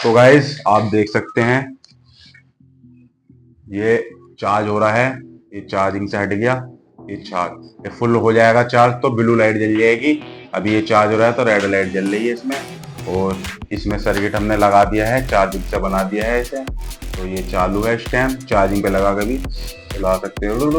तो गाइस आप देख सकते हैं ये चार्ज हो रहा है, ये चार्जिंग से हट गया, ये फुल हो जाएगा चार्ज तो ब्लू लाइट जल जाएगी। अभी ये चार्ज हो रहा है तो रेड लाइट जल रही है इसमें। और इसमें सर्किट हमने लगा दिया है, चार्जिंग से बना दिया है इसे। तो ये चालू है, इस टाइम चार्जिंग पे लगा के भी चला सकते हो।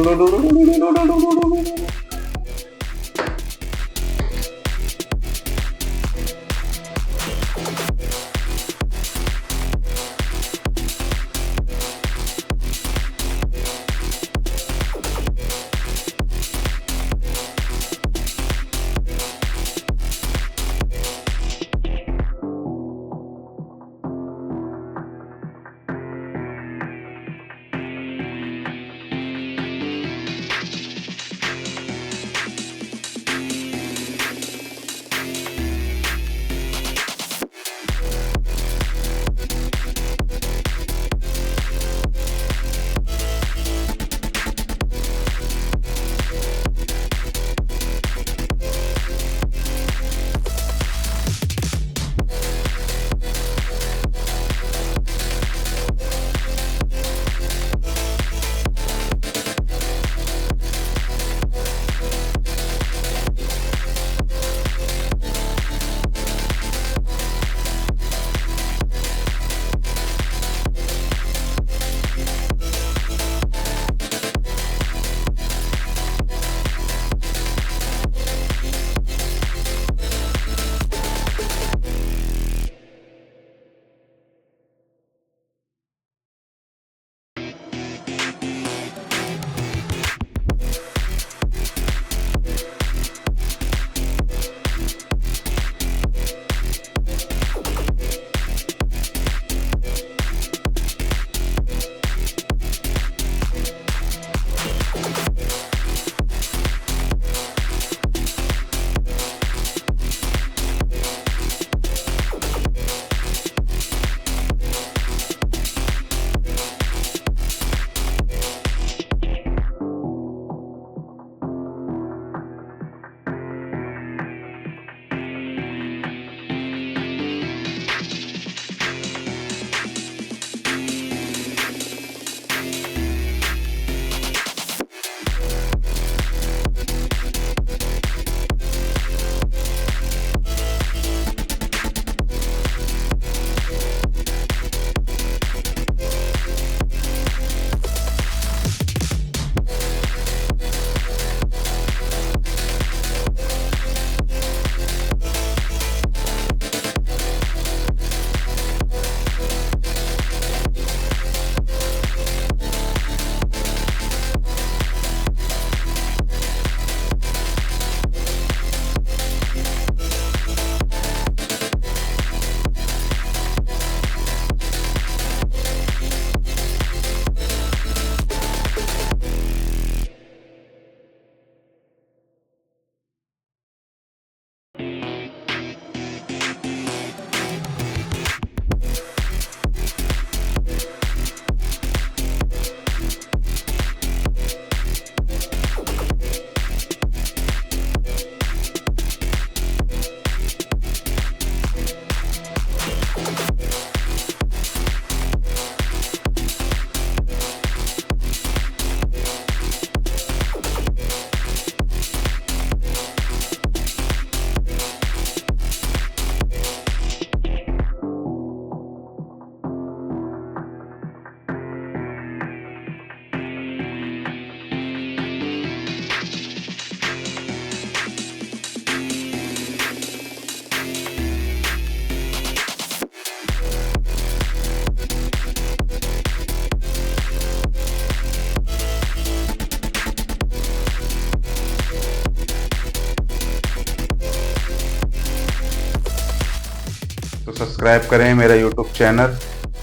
तो सब्सक्राइब करें मेरा यूट्यूब चैनल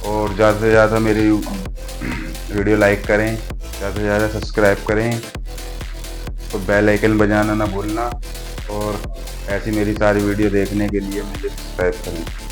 और ज़्यादा से ज़्यादा मेरी वीडियो लाइक करें, ज़्यादा से ज़्यादा सब्सक्राइब करें, तो बेल आइकन बजाना ना भूलना। और ऐसी मेरी सारी वीडियो देखने के लिए मुझे सब्सक्राइब करें।